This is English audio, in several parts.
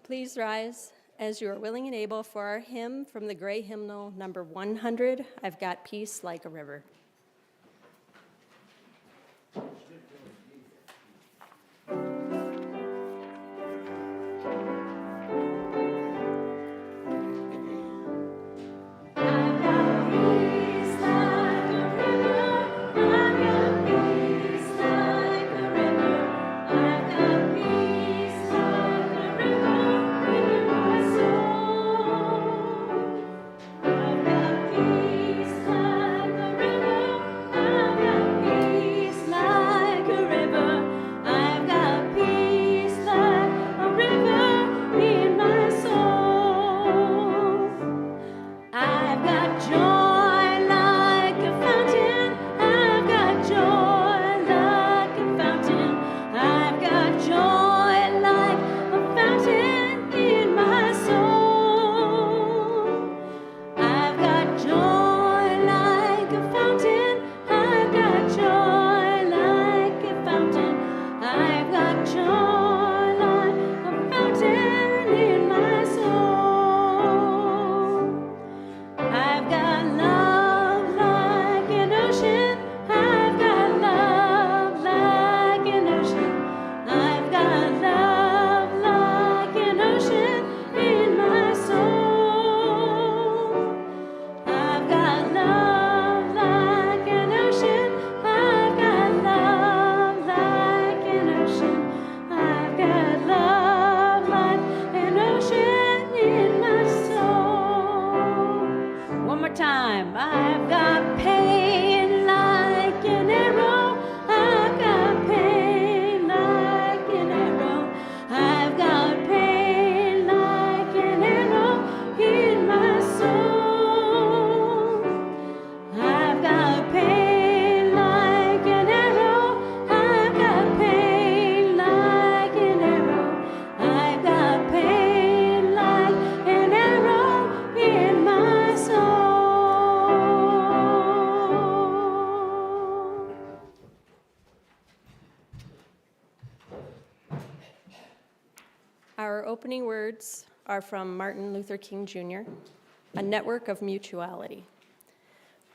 Please rise as you are willing and able for our hymn from the gray hymnal number 100, I've Got Peace Like a River. Our opening words are from Martin Luther King Jr., A Network of Mutuality.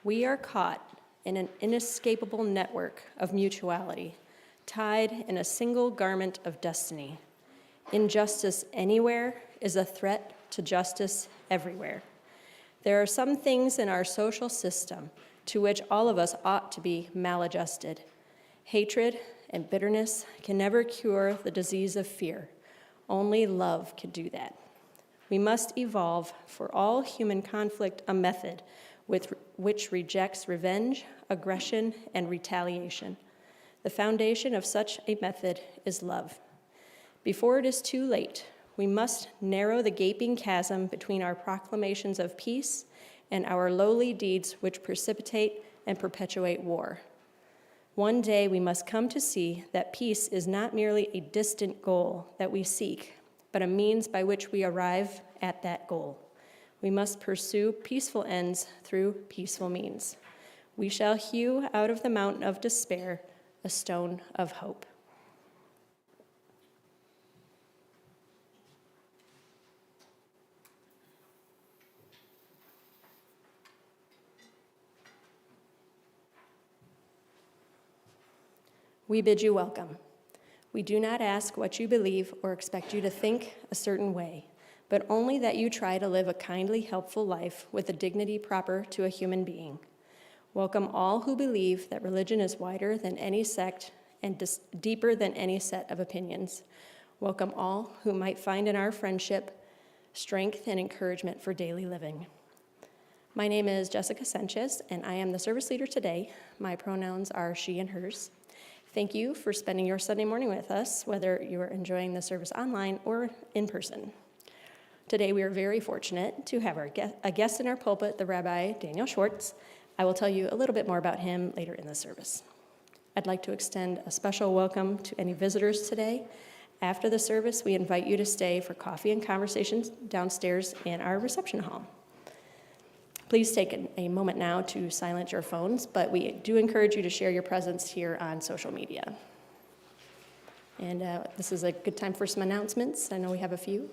We are caught in an inescapable network of mutuality, tied in a single garment of destiny. Injustice anywhere is a threat to justice everywhere. There are some things in our social system to which all of us ought to be maladjusted. Hatred and bitterness can never cure the disease of fear. Only love can do that. We must evolve for all human conflict a method which rejects revenge, aggression, and retaliation. The foundation of such a method is love. Before it is too late, we must narrow the gaping chasm between our proclamations of peace and our lowly deeds which precipitate and perpetuate war. One day we must come to see that peace is not merely a distant goal that we seek, but a means by which we arrive at that goal. We must pursue peaceful ends through peaceful means. We shall hew out of the mountain of despair a stone of hope. We bid you welcome. We do not ask what you believe or expect you to think a certain way, but only that you try to live a kindly, helpful life with the dignity proper to a human being. Welcome all who believe that religion is wider than any sect and deeper than any set of opinions. Welcome all who might find in our friendship strength and encouragement for daily living. My name is Jessica Sanchez, and I am the service leader today. My pronouns are she and hers. Thank you for spending your Sunday morning with us, whether you are enjoying the service online or in person. Today we are very fortunate to have a guest in our pulpit, the Rabbi Daniel Schwartz. I will tell you a little bit more about him later in the service. I'd like to extend a special welcome to any visitors today. After the service, we invite you to stay for coffee and conversations downstairs in our reception hall. Please take a moment now to silence your phones, but we do encourage you to share your presence here on social media. And this is a good time for some announcements. I know we have a few.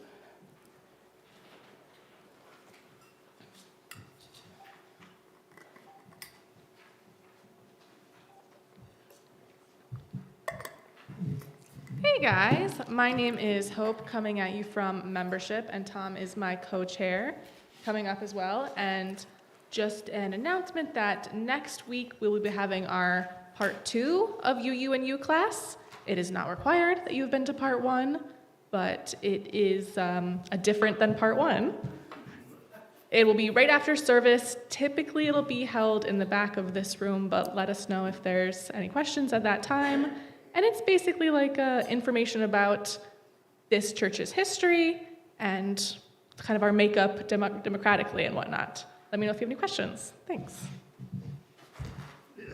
guys, my name is Hope, coming at you from membership, and Tom is my co-chair coming up as well. And just an announcement that next week we will be having our part 2 of UU class. It is not required that you've been to part 1, but it is different than part 1. It will be right after service. Typically it'll be held in the back of this room, but let us know if there's any questions at that time. And it's basically like information about this church's history and kind of our makeup democratically and whatnot. Let me know if you have any questions. Thanks. I'm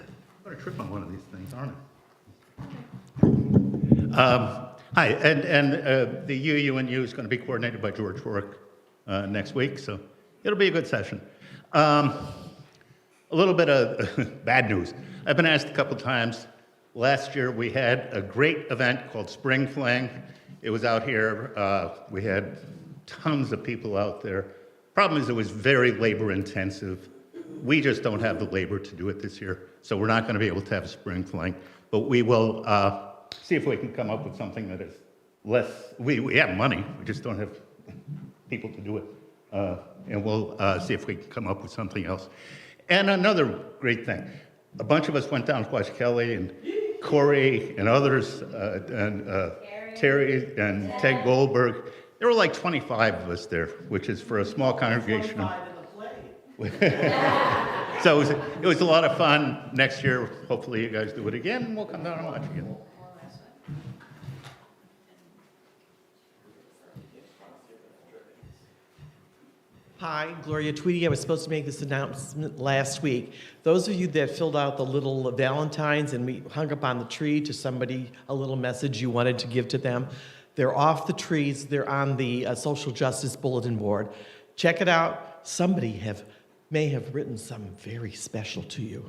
going to trip on one of these things, aren't I? Hi, and the UU is going to be coordinated by George Rourke next week, so it'll be a good session. A little bit of bad news. I've been asked a couple times. Last year we had a great event called Spring Fling. It was out here. We had tons of people out there. Problem is it was very labor intensive. We just don't have the labor to do it this year, so we're not going to be able to have a Spring Fling. But we will see if we can come up with something that is less. We have money, we just don't have people to do it. And we'll see if we can come up with something else. And another great thing, a bunch of us went down to watch Kelly and Corey and others, and Terry and Ted Goldberg. There were like 25 of us there, which is for a small congregation. 25 in the play. So it was a lot of fun. Next year, hopefully you guys do it again, and we'll come down and watch again. Hi, Gloria Tweedy. I was supposed to make this announcement last week. Those of you that filled out the little Valentines and we hung up on the tree to somebody a little message you wanted to give to them, they're off the trees. They're on the social justice bulletin board. Check it out. Somebody may have written something very special to you.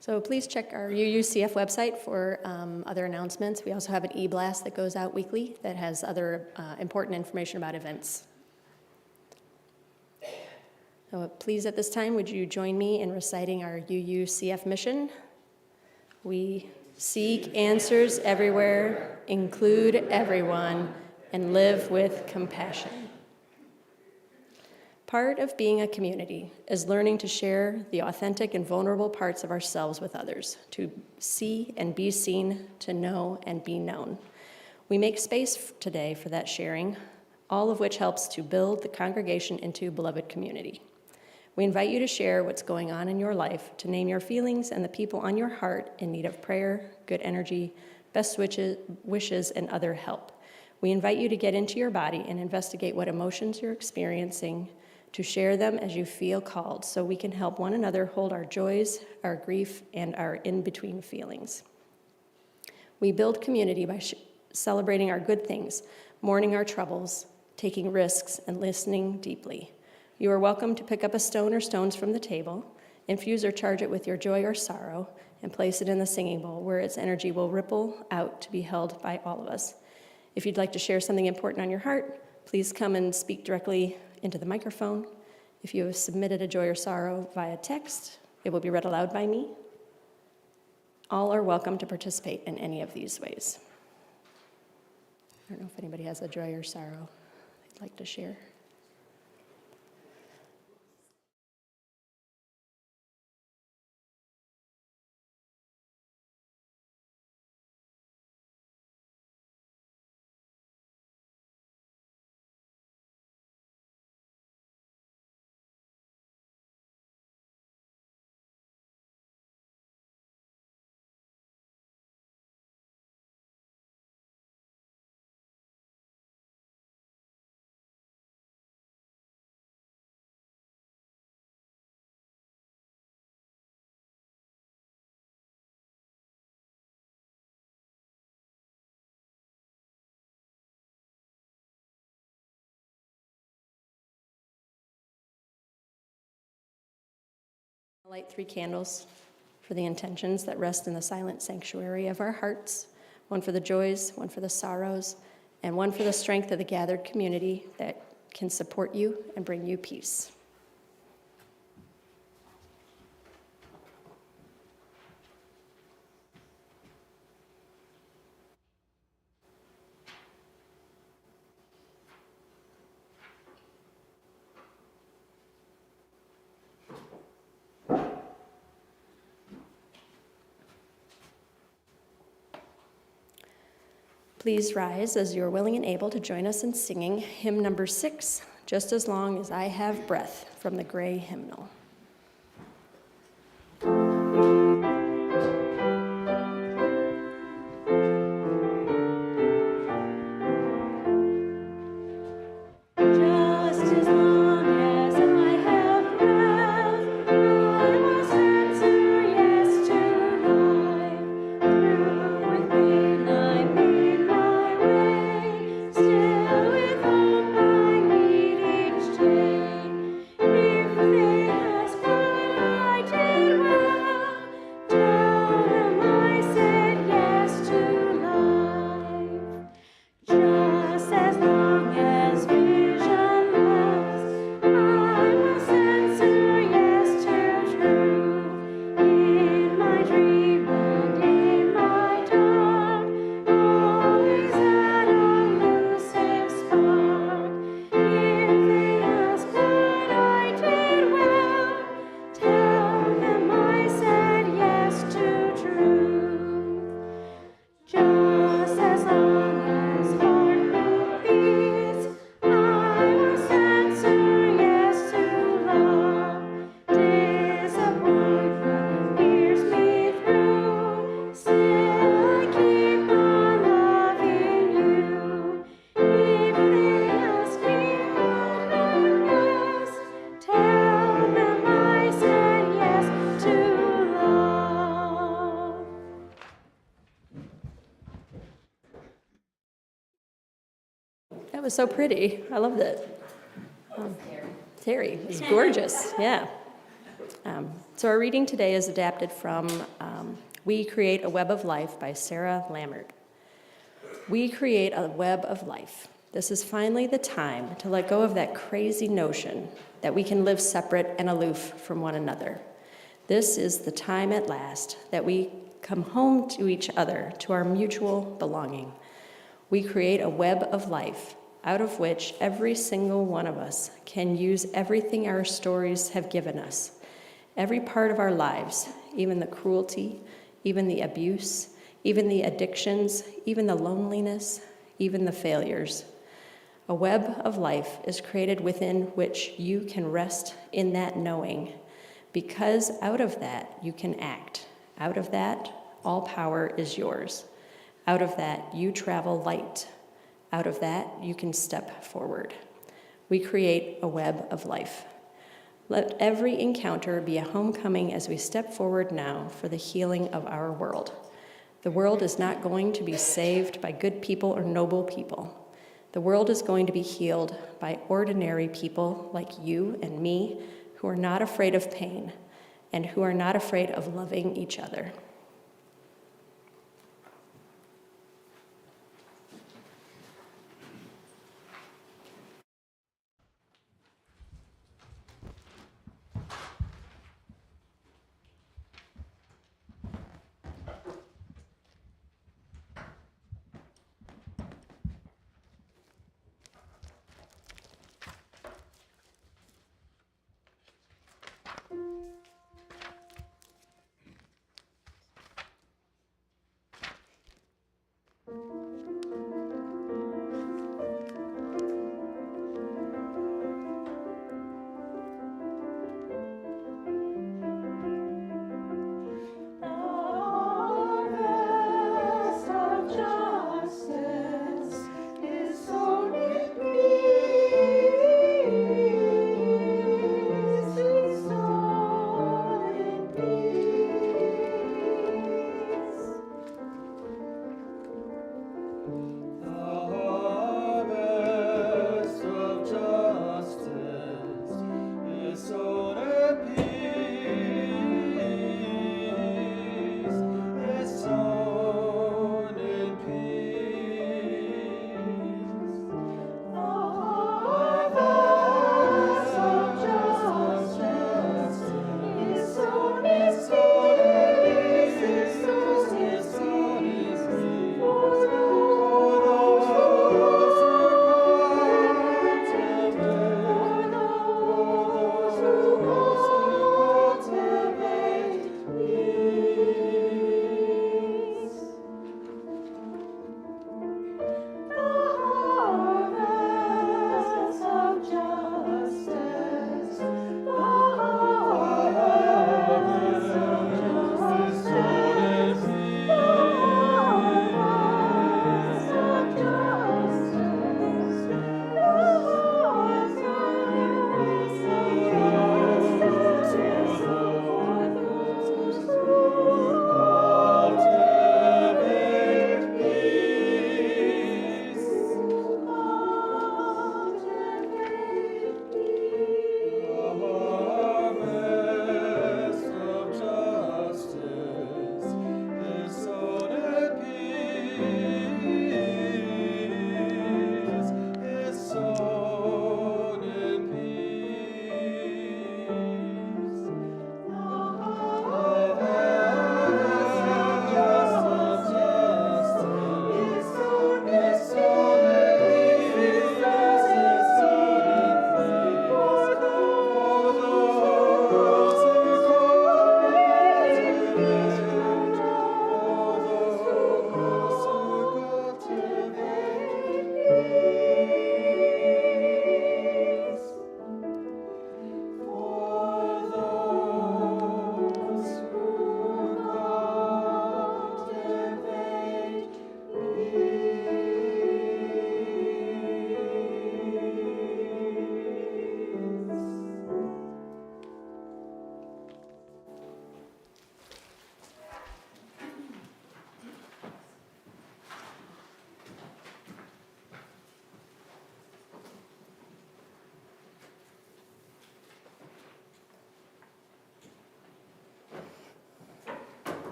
So please check our UUCF website for other announcements. We also have an e-blast that goes out weekly that has other important information about events. So please, at this time, would you join me in reciting our UUCF mission? We seek answers everywhere, include everyone, and live with compassion. Part of being a community is learning to share the authentic and vulnerable parts of ourselves with others, to see and be seen, to know and be known. We make space today for that sharing, all of which helps to build the congregation into beloved community. We invite you to share what's going on in your life, to name your feelings and the people on your heart in need of prayer, good energy, best wishes, and other help. We invite you to get into your body and investigate what emotions you're experiencing, to share them as you feel called, so we can help one another hold our joys, our grief, and our in-between feelings. We build community by celebrating our good things, mourning our troubles, taking risks, and listening deeply. You are welcome to pick up a stone or stones from the table, infuse or charge it with your joy or sorrow, and place it in the singing bowl where its energy will ripple out to be held by all of us. If you'd like to share something important on your heart, please come and speak directly into the microphone. If you have submitted a joy or sorrow via text, it will be read aloud by me. All are welcome to participate in any of these ways. I don't know if anybody has a joy or sorrow they'd like to share. Light 3 candles for the intentions that rest in the silent sanctuary of our hearts, one for the joys, one for the sorrows, and one for the strength of the gathered community that can support you and bring you peace. Please rise as you are willing and able to join us in singing hymn number 6, Just as Long as I Have Breath, from the Gray Hymnal. That was so pretty. I loved it. Terry, it was gorgeous. Yeah. So our reading today is adapted from We Create a Web of Life by Sarah Lammert. We create a web of life. This is finally the time to let go of that crazy notion that we can live separate and aloof from one another. This is the time at last that we come home to each other, to our mutual belonging. We create a web of life out of which every single one of us can use everything our stories have given us. Every part of our lives, even the cruelty, even the abuse, even the addictions, even the loneliness, even the failures. A web of life is created within which you can rest in that knowing, because out of that you can act. Out of that, all power is yours. Out of that, you travel light. Out of that, you can step forward. We create a web of life. Let every encounter be a homecoming as we step forward now for the healing of our world. The world is not going to be saved by good people or noble people. The world is going to be healed by ordinary people like you and me who are not afraid of pain and who are not afraid of loving each other.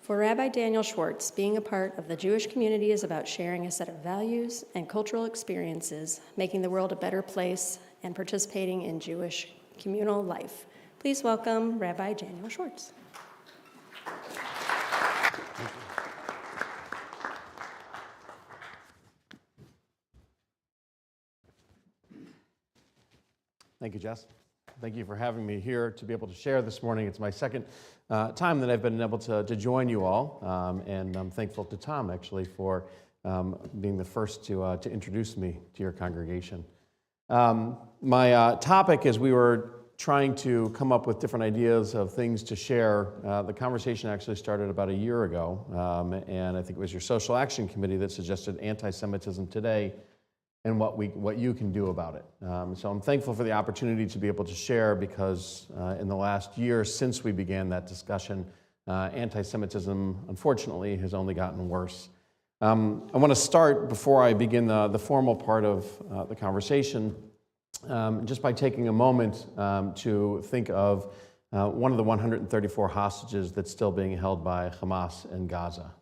For Rabbi Daniel Schwartz, being a part of the Jewish community is about sharing a set of values and cultural experiences, making the world a better place, and participating in Jewish communal life. Please welcome Rabbi Daniel Schwartz. Thank you, Jess. Thank you for having me here to be able to share this morning. It's my second time that I've been able to join you all, and I'm thankful to Tom, actually, for being the first to introduce me to your congregation. My topic, as we were trying to come up with different ideas of things to share, the conversation actually started about a year ago, and I think it was your Social Action Committee that suggested Antisemitism today and what you can do about it. So I'm thankful for the opportunity to be able to share, because in the last year since we began that discussion, anti-Semitism, unfortunately, has only gotten worse. I want to start, before I begin the formal part of the conversation, just by taking a moment to think of one of the 134 hostages that's still being held by Hamas in Gaza.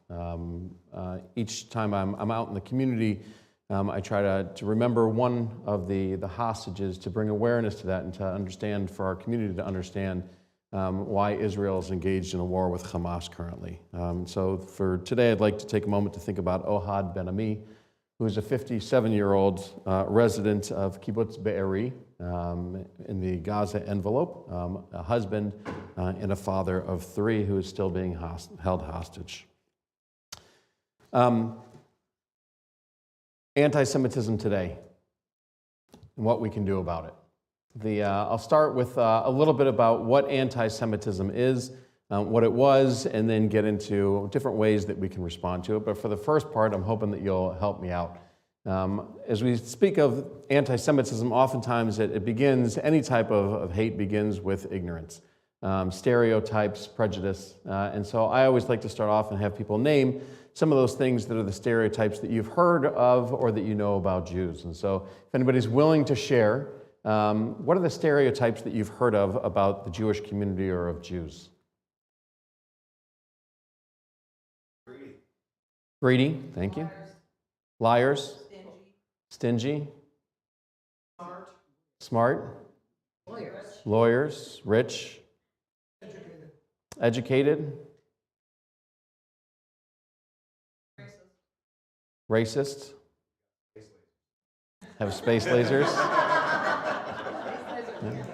Each time I'm out in the community, I try to remember one of the hostages, to bring awareness to that and to understand, for our community to understand why Israel is engaged in a war with Hamas currently. So for today, I'd like to take a moment to think about Ohad Ben-Ami, who is a 57-year-old resident of Kibbutz Be'eri in the Gaza envelope, a husband and a father of 3 who is still being held hostage. Anti-Semitism today, and what we can do about it. I'll start with a little bit about what anti-Semitism is, what it was, and then get into different ways that we can respond to it. But for the first part, I'm hoping that you'll help me out. As we speak of anti-Semitism, oftentimes it begins, any type of hate begins with ignorance, stereotypes, prejudice. And so I always like to start off and have people name some of those things that are the stereotypes that you've heard of or that you know about Jews. And so if anybody's willing to share, what are the stereotypes that you've heard of about the Jewish community or of Jews? Greedy, thank you. Liars. Stingy. Smart. Lawyers. Rich. Educated. Racist. Have space lasers. Yeah.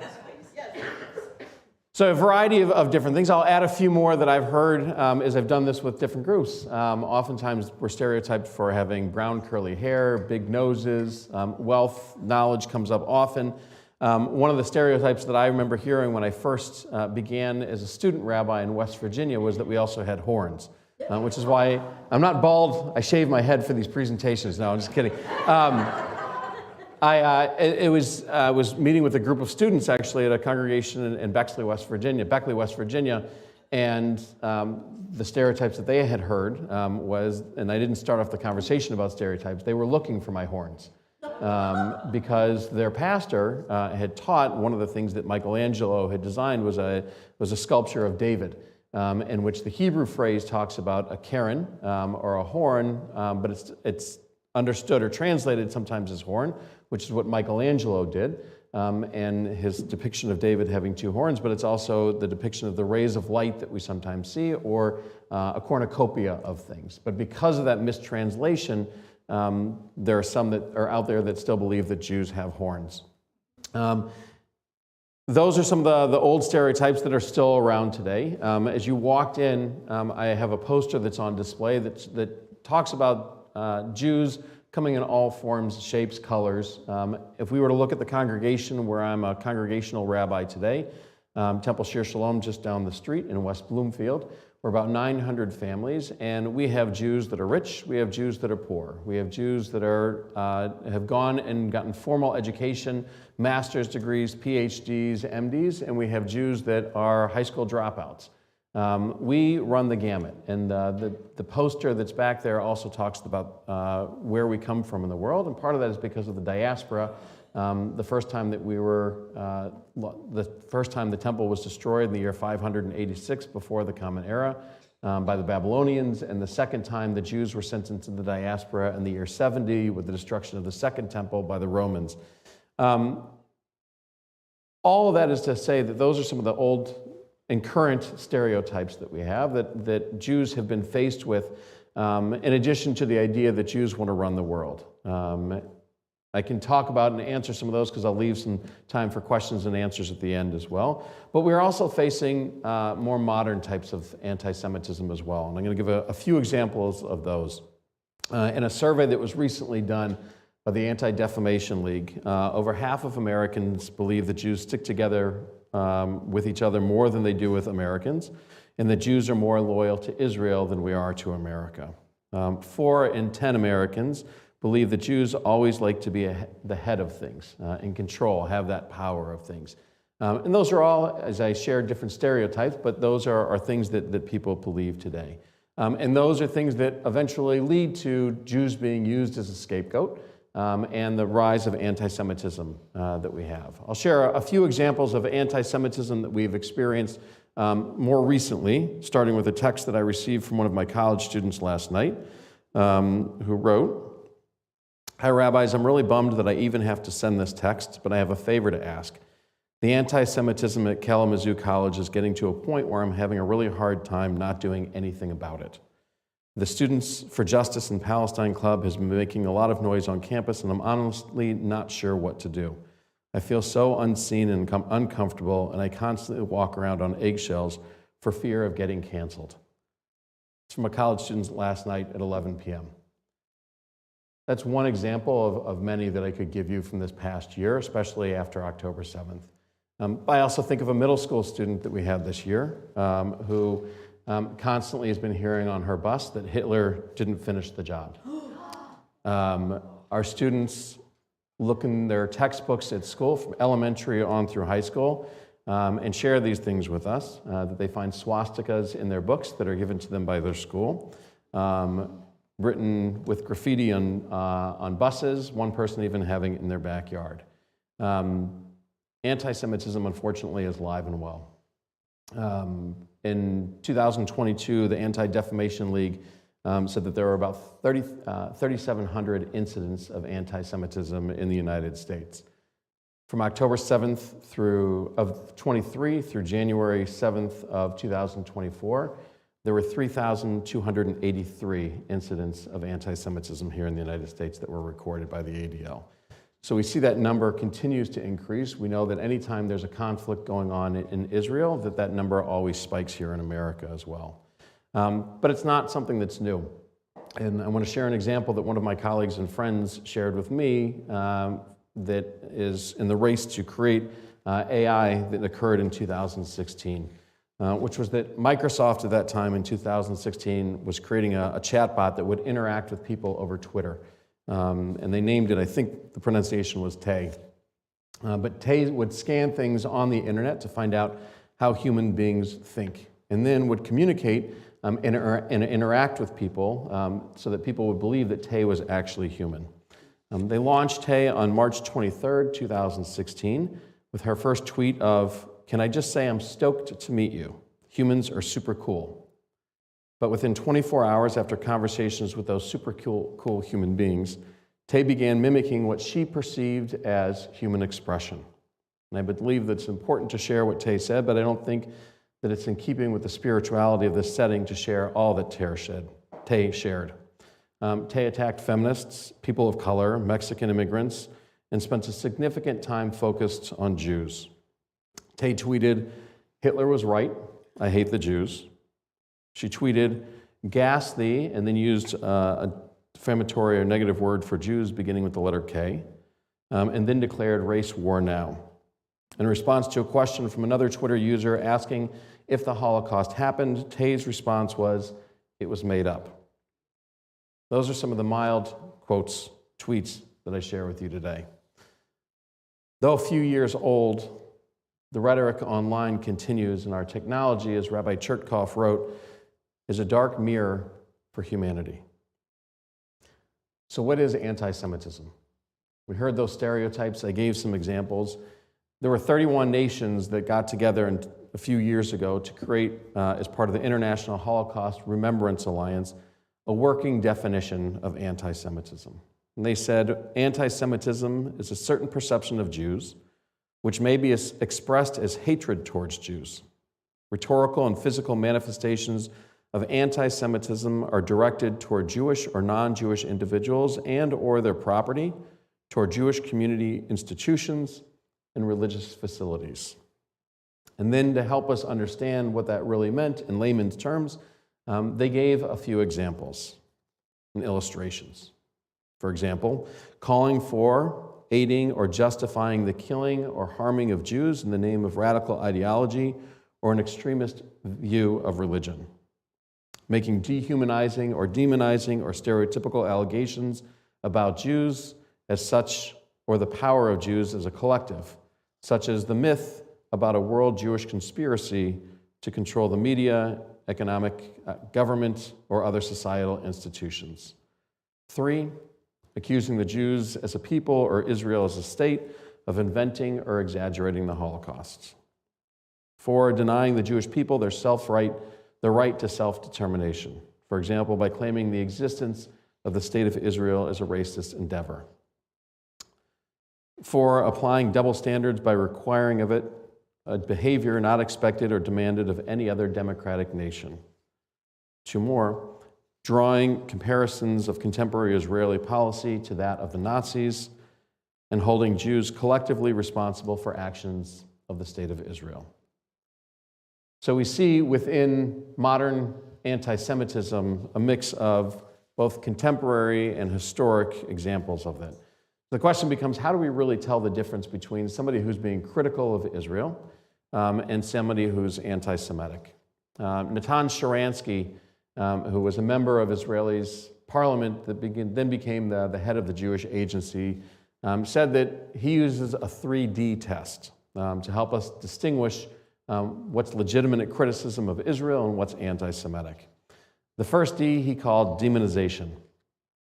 So a variety of different things. I'll add a few more that I've heard as I've done this with different groups. Oftentimes we're stereotyped for having brown curly hair, big noses, wealth, knowledge comes up often. One of the stereotypes that I remember hearing when I first began as a student rabbi in West Virginia was that we also had horns. Which is why I'm not bald. I shave my head for these presentations. No, I'm just kidding. I was meeting with a group of students actually at a congregation in Beckley, West Virginia, and the stereotypes that they had heard was, and I didn't start off the conversation about stereotypes, they were looking for my horns. Because their pastor had taught, one of the things that Michelangelo had designed was a sculpture of David. In which the Hebrew phrase talks about a Karen or a horn, but it's understood or translated sometimes as horn, which is what Michelangelo did, and his depiction of David having 2 horns, but it's also the depiction of the rays of light that we sometimes see, or a cornucopia of things. But because of that mistranslation, there are some that are out there that still believe that Jews have horns. Those are some of the old stereotypes that are still around today. As you walked in, I have a poster that's on display that talks about Jews coming in all forms, shapes, colors. If we were to look at the congregation where I'm a congregational rabbi today, Temple Shir Shalom just down the street in West Bloomfield, we're about 900 families, and we have Jews that are rich, we have Jews that are poor. We have Jews that have gone and gotten formal education, master's degrees, PhDs, MDs, and we have Jews that are high school dropouts. We run the gamut, and the poster that's back there also talks about where we come from in the world, and part of that is because of the diaspora The first time that the first time the temple was destroyed in the year 586 before the Common Era by the Babylonians, and the second time the Jews were sent into the diaspora in the year 70 with the destruction of the second temple by the Romans. All of that is to say that those are some of the old and current stereotypes that we have that Jews have been faced with, in addition to the idea that Jews want to run the world. I can talk about and answer some of those because I'll leave some time for questions and answers at the end as well. But we're also facing more modern types of anti-Semitism as well. And I'm going to give a few examples of those. In a survey that was recently done by the Anti-Defamation League, over half of Americans believe that Jews stick together with each other more than they do with Americans, and that Jews are more loyal to Israel than we are to America. 4 in 10 Americans believe that Jews always like to be the head of things, in control, have that power of things. And those are all, as I shared, different stereotypes, but those are things that people believe today. And those are things that eventually lead to Jews being used as a scapegoat, and the rise of anti-Semitism that we have. I'll share a few examples of anti-Semitism that we've experienced more recently, starting with a text that I received from one of my college students last night, who wrote, "Hi, rabbis, I'm really bummed that I even have to send this text, but I have a favor to ask. The anti-Semitism at Kalamazoo College is getting to a point where I'm having a really hard time not doing anything about it. The Students for Justice in Palestine Club has been making a lot of noise on campus, and I'm honestly not sure what to do. I feel so unseen and uncomfortable, and I constantly walk around on eggshells for fear of getting canceled." It's from a college student last night at 11 p.m. That's one example of many that I could give you from this past year, especially after October 7th. I also think of a middle school student that we had this year who constantly has been hearing on her bus that Hitler didn't finish the job. Our students look in their textbooks at school, from elementary on through high school, and share these things with us, that they find swastikas in their books that are given to them by their school, written with graffiti on buses, one person even having it in their backyard. Anti-Semitism, unfortunately, is alive and well. In 2022, the Anti-Defamation League said that there were about 3,700 incidents of anti-Semitism in the United States. From October 7th of 23 through January 7th of 2024, there were 3,283 incidents of anti-Semitism here in the United States that were recorded by the ADL. So we see that number continues to increase. We know that anytime there's a conflict going on in Israel, that number always spikes here in America as well. But it's not something that's new. And I want to share an example that one of my colleagues and friends shared with me that is in the race to create AI that occurred in 2016. Which was that Microsoft at that time in 2016 was creating a chatbot that would interact with people over Twitter. And they named it, I think the pronunciation was Tay. But Tay would scan things on the internet to find out how human beings think, and then would communicate and interact with people so that people would believe that Tay was actually human. They launched Tay on March 23rd, 2016, with her first tweet of, "Can I just say I'm stoked to meet you? Humans are super cool." But within 24 hours after conversations with those super cool human beings, Tay began mimicking what she perceived as human expression. And I believe that it's important to share what Tay said, but I don't think that it's in keeping with the spirituality of this setting to share all that Tay shared. Tay attacked feminists, people of color, Mexican immigrants, and spent a significant time focused on Jews. Tay tweeted, "Hitler was right. I hate the Jews." She tweeted, "Gas thee," and then used a defamatory or negative word for Jews beginning with the letter K, and then declared race war now. In response to a question from another Twitter user asking if the Holocaust happened, Tay's response was, "It was made up." Those are some of the mild quotes, tweets that I share with you today. Though a few years old, the rhetoric online continues, and our technology, as Rabbi Chertkov wrote, is a dark mirror for humanity. So what is anti-Semitism? We heard those stereotypes. I gave some examples. There were 31 nations that got together a few years ago to create, as part of the International Holocaust Remembrance Alliance, a working definition of anti-Semitism. And they said, anti-Semitism is a certain perception of Jews, which may be expressed as hatred towards Jews. Rhetorical and physical manifestations of anti-Semitism are directed toward Jewish or non-Jewish individuals and or their property, toward Jewish community institutions and religious facilities. And then to help us understand what that really meant in layman's terms, they gave a few examples and illustrations. For example, calling for, aiding, or justifying the killing or harming of Jews in the name of radical ideology or an extremist view of religion. Making dehumanizing or demonizing or stereotypical allegations about Jews as such, or the power of Jews as a collective, such as the myth about a world Jewish conspiracy to control the media, economic, government, or other societal institutions. 3, accusing the Jews as a people or Israel as a state of inventing or exaggerating the Holocaust. 4, denying the Jewish people their right to self-determination, for example, by claiming the existence of the state of Israel as a racist endeavor. 4, applying double standards by requiring of it a behavior not expected or demanded of any other democratic nation. 2 more, drawing comparisons of contemporary Israeli policy to that of the Nazis and holding Jews collectively responsible for actions of the state of Israel. So we see within modern anti-Semitism a mix of both contemporary and historic examples of that. The question becomes, how do we really tell the difference between somebody who's being critical of Israel and somebody who's anti-Semitic? Natan Sharansky, who was a member of Israel's parliament that then became the head of the Jewish agency, said that he uses a 3D test to help us distinguish what's legitimate criticism of Israel and what's anti-Semitic. The first D he called demonization.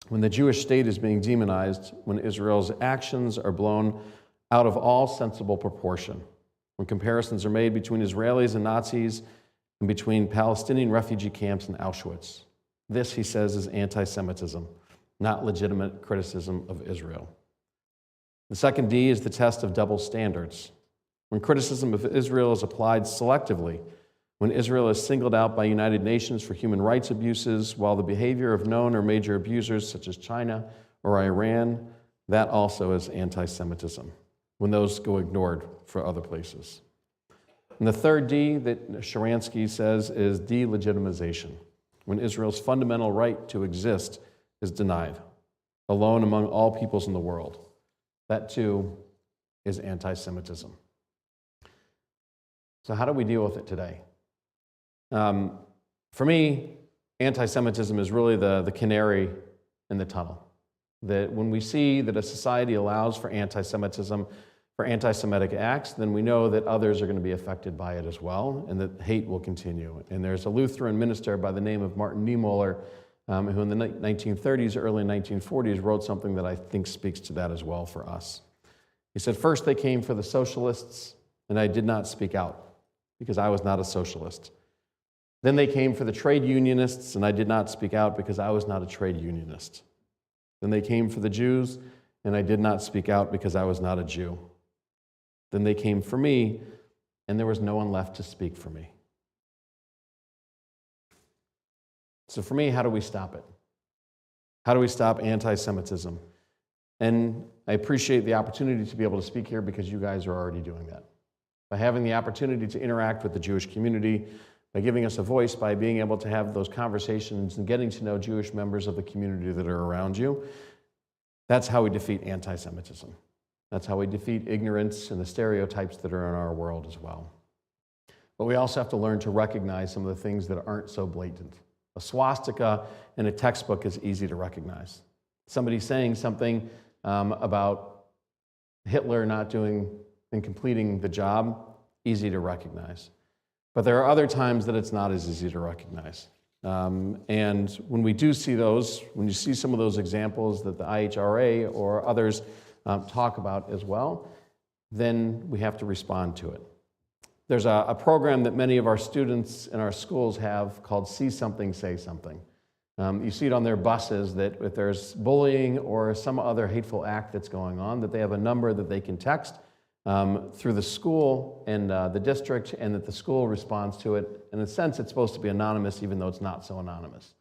When the Jewish state is being demonized, when Israel's actions are blown out of all sensible proportion, when comparisons are made between Israelis and Nazis and between Palestinian refugee camps and Auschwitz. This, he says, is anti-Semitism, not legitimate criticism of Israel. The second D is the test of double standards. When criticism of Israel is applied selectively, when Israel is singled out by United Nations for human rights abuses, while the behavior of known or major abusers such as China or Iran, that also is anti-Semitism, when those go ignored for other places. And the third D that Sharansky says is delegitimization, when Israel's fundamental right to exist is denied, alone among all peoples in the world. That too is anti-Semitism. So how do we deal with it today? For me, anti-Semitism is really the canary in the tunnel. That when we see that a society allows for anti-Semitism, for anti-Semitic acts, then we know that others are going to be affected by it as well, and that hate will continue. And there's a Lutheran minister by the name of Martin Niemöller, who in the 1930s, early 1940s, wrote something that I think speaks to that as well for us. He said, "First they came for the socialists, and I did not speak out, because I was not a socialist. Then they came for the trade unionists, and I did not speak out because I was not a trade unionist. Then they came for the Jews, and I did not speak out because I was not a Jew. Then they came for me, and there was no one left to speak for me." So for me, how do we stop it? How do we stop anti-Semitism? And I appreciate the opportunity to be able to speak here because you guys are already doing that. By having the opportunity to interact with the Jewish community, by giving us a voice, by being able to have those conversations and getting to know Jewish members of the community that are around you, that's how we defeat anti-Semitism. That's how we defeat ignorance and the stereotypes that are in our world as well. But we also have to learn to recognize some of the things that aren't so blatant. A swastika in a textbook is easy to recognize. Somebody saying something about Hitler not doing and completing the job, easy to recognize. But there are other times that it's not as easy to recognize. And when we do see those, when you see some of those examples that the IHRA or others talk about as well, then we have to respond to it. There's a program that many of our students in our schools have called See Something, Say Something. You see it on their buses that if there's bullying or some other hateful act that's going on, that they have a number that they can text through the school and the district, and that the school responds to it. In a sense, it's supposed to be anonymous, even though it's not so anonymous.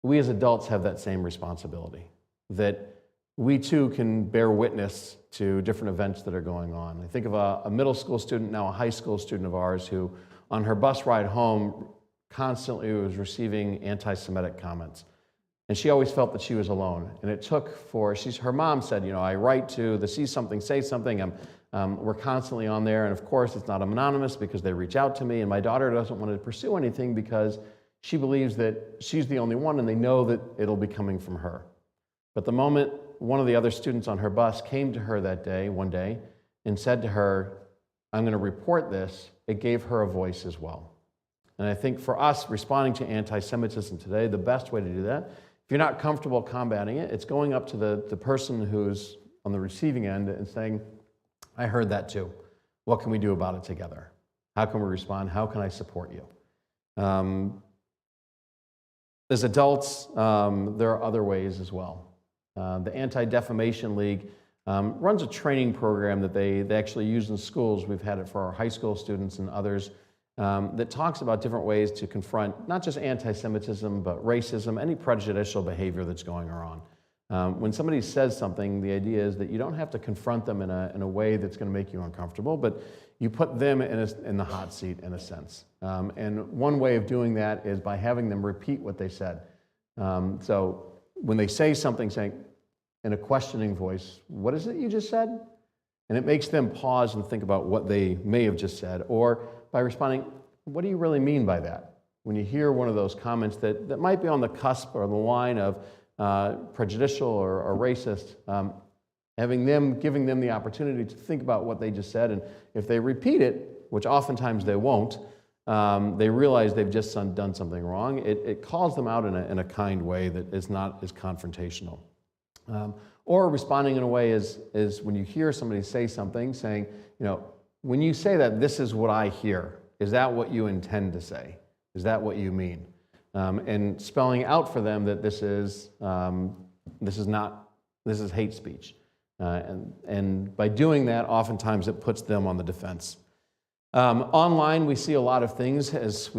We as adults have that same responsibility, that we too can bear witness to different events that are going on. I think of a middle school student, now a high school student of ours, who on her bus ride home constantly was receiving anti-Semitic comments. And she always felt that she was alone. And it took her mom said, I write to the See Something, Say Something. We're constantly on there. And of course, it's not anonymous because they reach out to me. And my daughter doesn't want to pursue anything because she believes that she's the only one and they know that it'll be coming from her. But the moment one of the other students on her bus came to her one day, and said to her, I'm going to report this, it gave her a voice as well. And I think for us, responding to anti-Semitism today, the best way to do that, if you're not comfortable combating it, it's going up to the person who's on the receiving end and saying, I heard that too. What can we do about it together? How can we respond? How can I support you? As adults, there are other ways as well. The Anti-Defamation League runs a training program that they actually use in schools. We've had it for our high school students and others that talks about different ways to confront not just anti-Semitism, but racism, any prejudicial behavior that's going on. When somebody says something, the idea is that you don't have to confront them in a way that's going to make you uncomfortable, but you put them in the hot seat in a sense. And one way of doing that is by having them repeat what they said. So when they say something, saying in a questioning voice, what is it you just said? And it makes them pause and think about what they may have just said, or by responding, what do you really mean by that? When you hear one of those comments that might be on the cusp or the line of prejudicial or racist, giving them the opportunity to think about what they just said, and if they repeat it, which oftentimes they won't, they realize they've just done something wrong. It calls them out in a kind way that is not as confrontational. Or responding in a way is when you hear somebody say something, saying, when you say that, this is what I hear. Is that what you intend to say? Is that what you mean? And spelling out for them that this is hate speech. And by doing that, oftentimes it puts them on the defense. Online, we see a lot of things as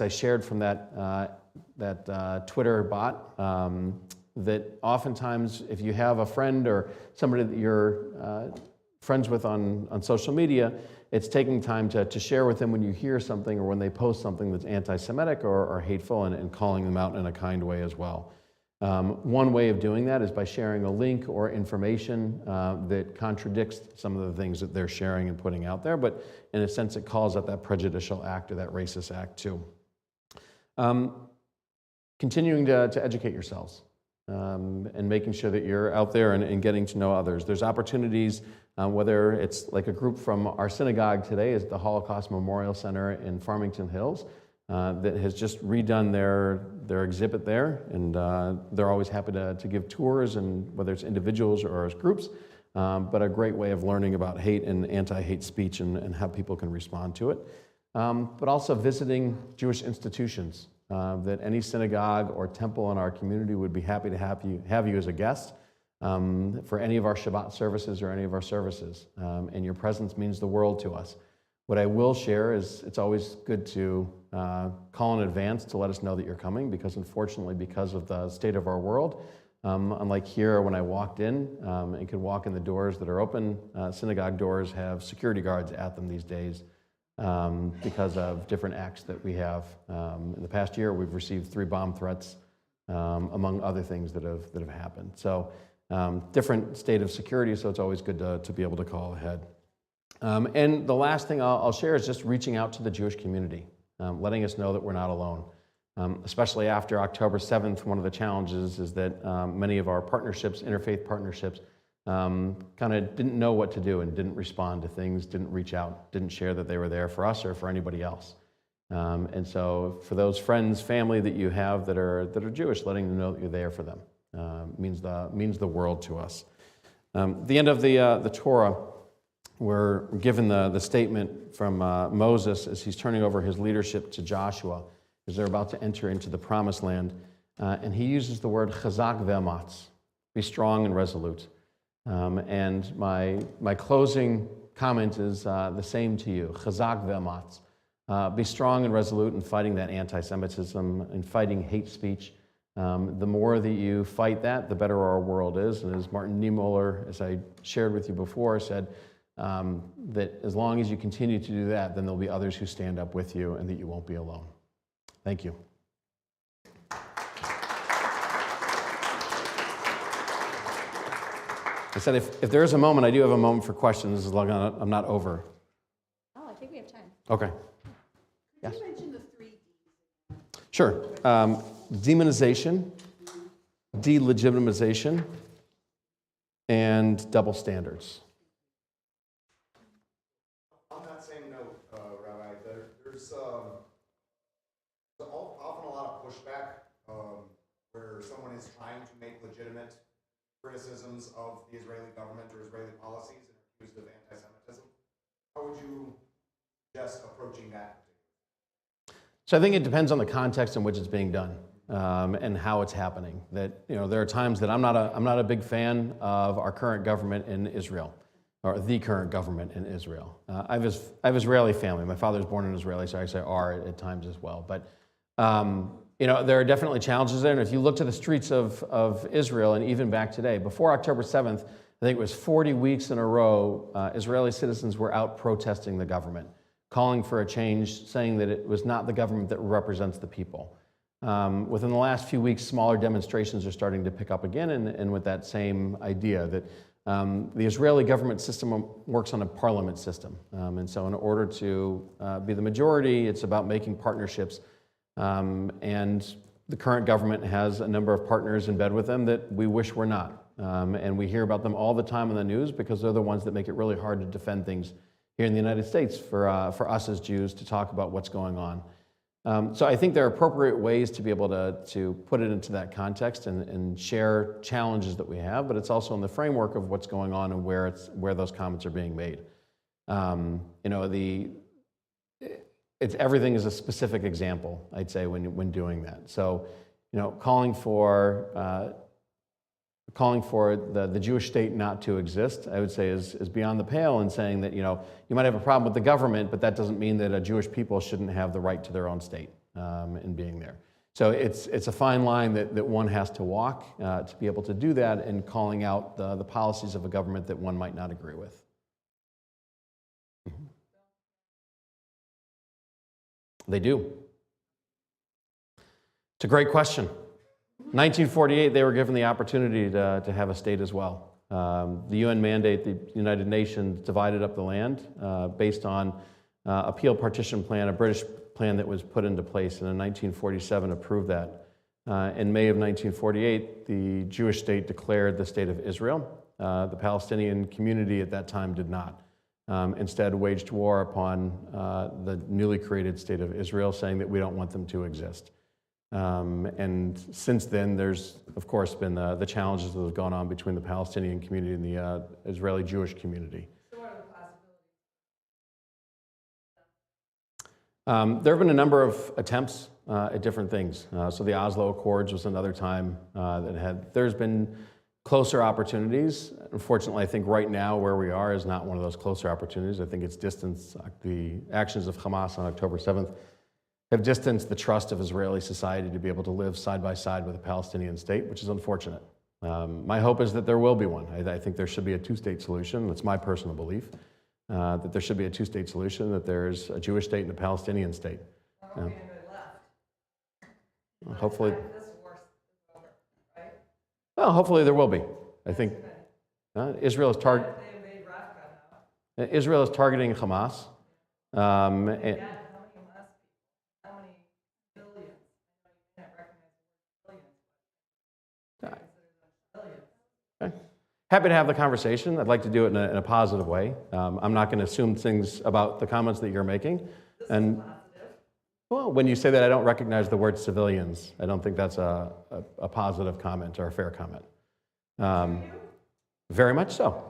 I shared from that Twitter bot, that oftentimes if you have a friend or somebody that you're friends with on social media, it's taking time to share with them when you hear something or when they post something that's anti-Semitic or hateful, and calling them out in a kind way as well. One way of doing that is by sharing a link or information that contradicts some of the things that they're sharing and putting out there, but in a sense it calls out that prejudicial act or that racist act too. Continuing to educate yourselves and making sure that you're out there and getting to know others. There's opportunities, whether it's like a group from our synagogue today is the Holocaust Memorial Center in Farmington Hills, that has just redone their exhibit there, and they're always happy to give tours, and whether it's individuals or as groups, but a great way of learning about hate and anti-hate speech and how people can respond to it. But also visiting Jewish institutions, that any synagogue or temple in our community would be happy to have you as a guest for any of our Shabbat services or any of our services, and your presence means the world to us. What I will share is it's always good to call in advance to let us know that you're coming, because unfortunately, because of the state of our world, unlike here when I walked in and could walk in the doors that are open, synagogue doors have security guards at them these days because of different acts that we have. In the past year, we've received 3 bomb threats, among other things that have happened. So different state of security, so it's always good to be able to call ahead. And the last thing I'll share is just reaching out to the Jewish community, letting us know that we're not alone. Especially after October 7th, one of the challenges is that many of our partnerships, interfaith partnerships, kind of didn't know what to do and didn't respond to things, didn't reach out, didn't share that they were there for us or for anybody else. And so for those friends, family that you have that are Jewish, letting them know that you're there for them. means the world to us. The end of the Torah, we're given the statement from Moses as he's turning over his leadership to Joshua, as they're about to enter into the promised land. And he uses the word chazak ve'amatz, be strong and resolute. And my closing comment is the same to you, chazak ve'amatz. Be strong and resolute in fighting that anti-Semitism and fighting hate speech. The more that you fight that, the better our world is. And as Martin Niemöller, as I shared with you before, said, that as long as you continue to do that, then there'll be others who stand up with you and that you won't be alone. Thank you. I said if there is a moment, I do have a moment for questions as long as I'm not over. Oh, I think we have time. Okay. Yes? You mentioned the 3 Ds. Sure. Demonization, delegitimization, and double standards. On that same note, Rabbi, there's often a lot of pushback where someone is trying to make legitimate criticisms of the Israeli government or Israeli policies and accused of anti-Semitism. How would you suggest approaching that? So I think it depends on the context in which it's being done and how it's happening. That there are times that I'm not a big fan of our current government in Israel, or the current government in Israel. I have Israeli family. My father was born in Israel, so I say "are" at times as well. But there are definitely challenges there. And if you look to the streets of Israel, and even back today, before October 7th, I think it was 40 weeks in a row, Israeli citizens were out protesting the government, calling for a change, saying that it was not the government that represents the people. Within the last few weeks, smaller demonstrations are starting to pick up again, and with that same idea that the Israeli government system works on a parliament system. And so in order to be the majority, it's about making partnerships. And the current government has a number of partners in bed with them that we wish were not. And we hear about them all the time on the news because they're the ones that make it really hard to defend things here in the United States for us as Jews to talk about what's going on. So I think there are appropriate ways to be able to put it into that context and share challenges that we have, but it's also in the framework of what's going on and where those comments are being made. Everything is a specific example, I'd say, when doing that. So, calling for the Jewish state not to exist, I would say, is beyond the pale, and saying that, you might have a problem with the government, but that doesn't mean that a Jewish people shouldn't have the right to their own state in being there. So it's a fine line that one has to walk to be able to do that, and calling out the policies of a government that one might not agree with. They do. It's a great question. 1948, they were given the opportunity to have a state as well. The UN mandate, the United Nations divided up the land based on a Peel partition plan, a British plan that was put into place, and in 1947 approved that. In May of 1948, the Jewish state declared the state of Israel. The Palestinian community at that time did not. Instead waged war upon the newly created state of Israel, saying that we don't want them to exist. And since then, there's, of course, been the challenges that have gone on between the Palestinian community and the Israeli Jewish community. So what are the possibilities? There have been a number of attempts at different things. So the Oslo Accords was another time there's been closer opportunities. Unfortunately, I think right now where we are is not one of those closer opportunities. I think it's distanced. The actions of Hamas on October 7th have distanced the trust of Israeli society to be able to live side by side with a Palestinian state, which is unfortunate. My hope is that there will be one. I think there should be a two-state solution. That's my personal belief, that there should be a two-state solution, that there's a Jewish state and a Palestinian state. Hopefully. Well, hopefully there will be. I think Israel is targeting Hamas. And happy to have the conversation. I'd like to do it in a positive way. I'm not going to assume things about the comments that you're making. Well, when you say that I don't recognize the word civilians, I don't think that's a positive comment or a fair comment. Very much so.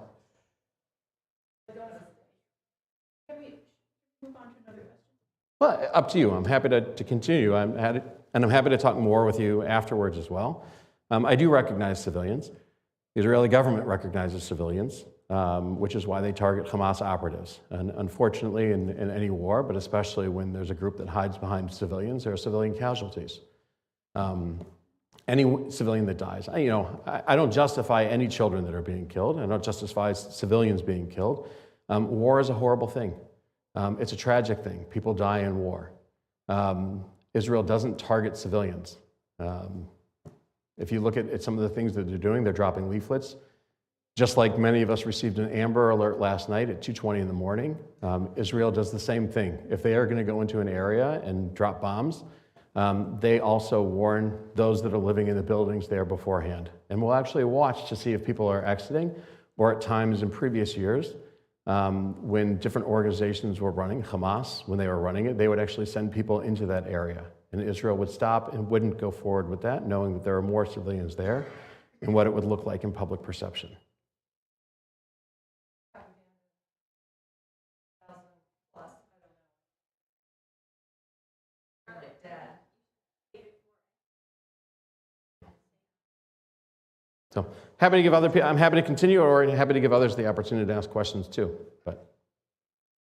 Well, up to you. I'm happy to continue. I'm happy to talk more with you afterwards as well. I do recognize civilians. The Israeli government recognizes civilians, which is why they target Hamas operatives. And unfortunately, in any war, but especially when there's a group that hides behind civilians, there are civilian casualties. Any civilian that dies. I don't justify any children that are being killed. I don't justify civilians being killed. War is a horrible thing. It's a tragic thing. People die in war. Israel doesn't target civilians. If you look at some of the things that they're doing, they're dropping leaflets. Just like many of us received an Amber Alert last night at 2:20 in the morning, Israel does the same thing. If they are going to go into an area and drop bombs, they also warn those that are living in the buildings there beforehand. And we'll actually watch to see if people are exiting, or at times in previous years, when different organizations were running, Hamas, when they were running it, they would actually send people into that area. And Israel would stop and wouldn't go forward with that, knowing that there are more civilians there and what it would look like in public perception. So happy to give other people, I'm happy to continue, or happy to give others the opportunity to ask questions too. But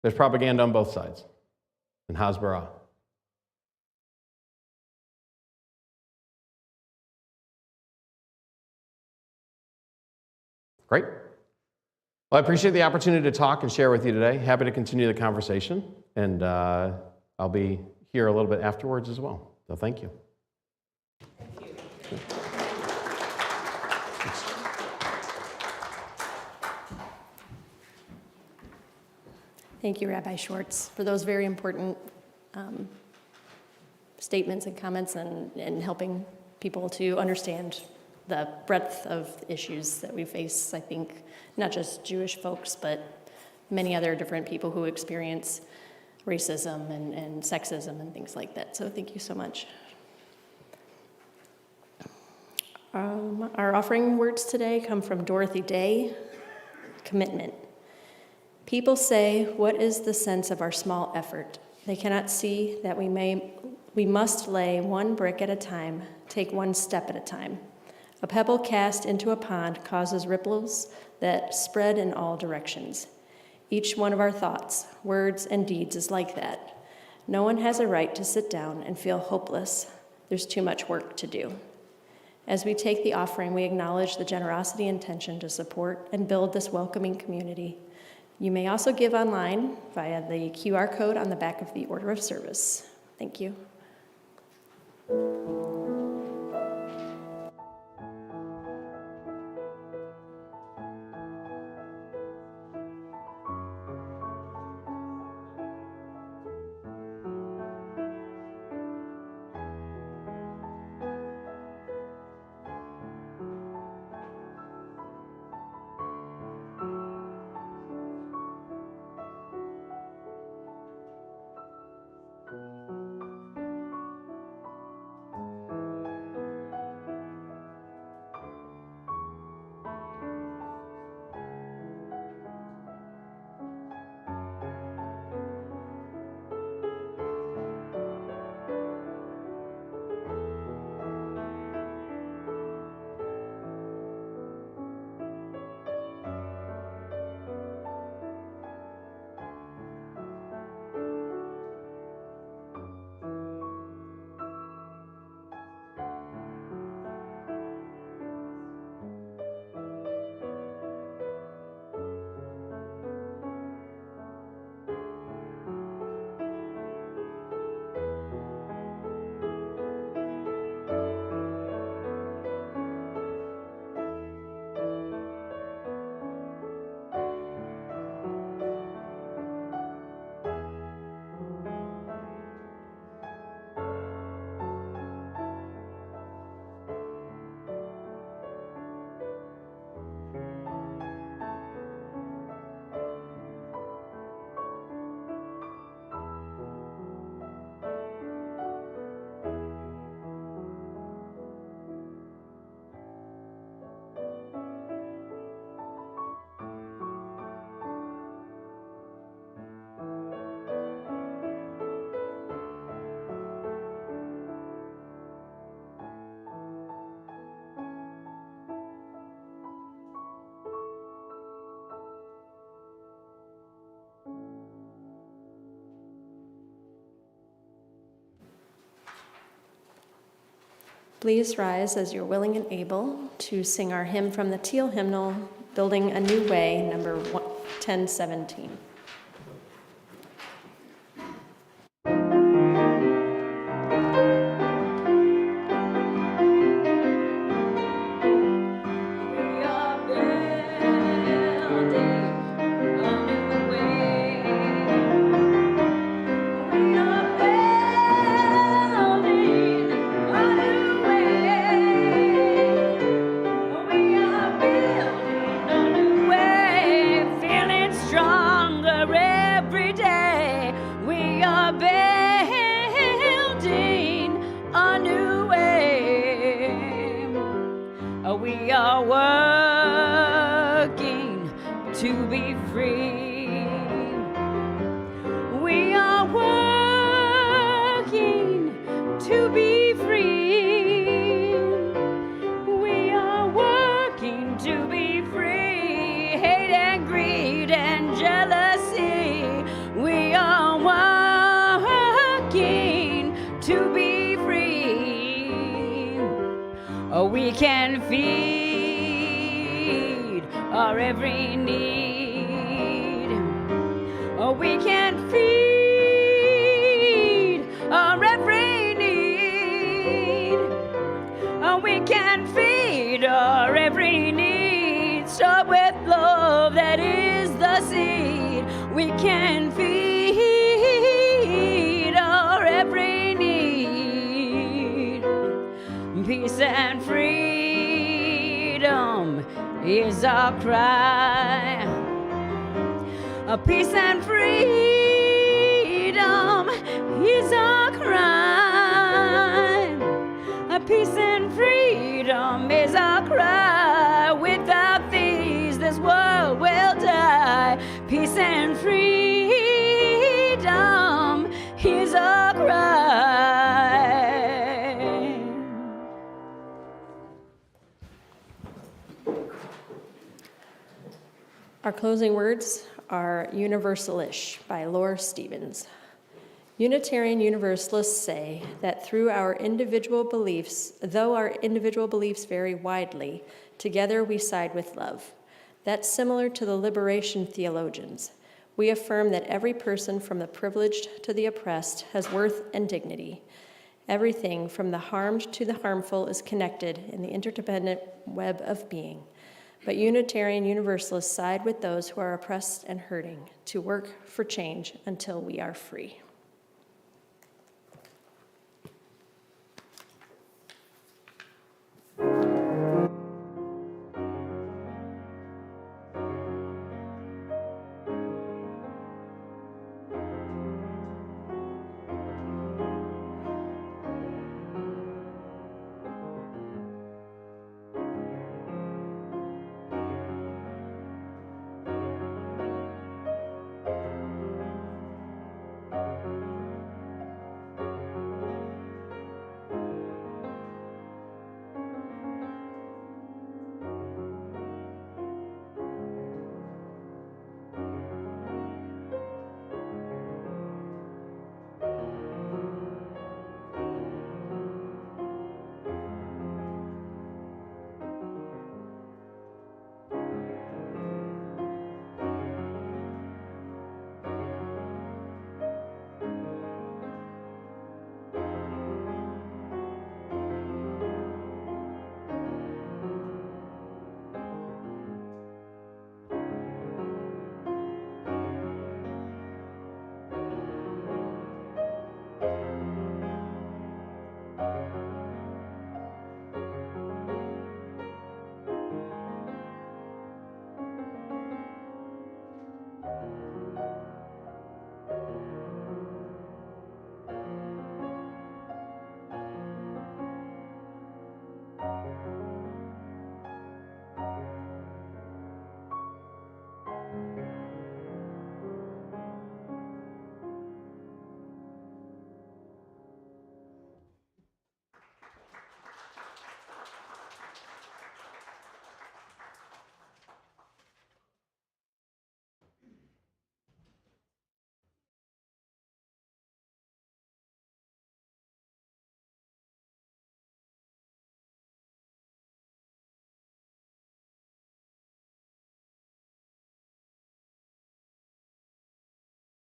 there's propaganda on both sides, and Hasbara. Great. Well, I appreciate the opportunity to talk and share with you today. Happy to continue the conversation, and I'll be here a little bit afterwards as well. So thank you. Thank you. Thank you, Rabbi Schwartz, for those very important statements and comments and helping people to understand the breadth of issues that we face. I think not just Jewish folks, but many other different people who experience racism and sexism and things like that. So thank you so much. Our offering words today come from Dorothy Day, Commitment. People say, what is the sense of our small effort? They cannot see that we must lay one brick at a time, take one step at a time. A pebble cast into a pond causes ripples that spread in all directions. Each one of our thoughts, words, and deeds is like that. No one has a right to sit down and feel hopeless. There's too much work to do. As we take the offering, we acknowledge the generosity and intention to support and build this welcoming community. You may also give online via the QR code on the back of the order of service. Thank you. Please rise as you're willing and able to sing our hymn from the Teal hymnal, Building a New Way, number 1017. We are working to be free. We are working to be free. We are working to be free. Hate and greed and jealousy. We are working to be free. We can feed our every need. We can feed our every need. We can feed our every need. Start with love, that is the seed. We can feed our every need. Peace and freedom is our cry. Peace and freedom is our cry. Peace and freedom is our cry. Without these, this world will die. Peace and freedom is our cry. Our closing words are Universalish by Laura Stevens. Unitarian Universalists say that through our individual beliefs, though our individual beliefs vary widely, together we side with love. That's similar to the liberation theologians. We affirm that every person, from the privileged to the oppressed, has worth and dignity. Everything from the harmed to the harmful is connected in the interdependent web of being. But Unitarian Universalists side with those who are oppressed and hurting to work for change until we are free.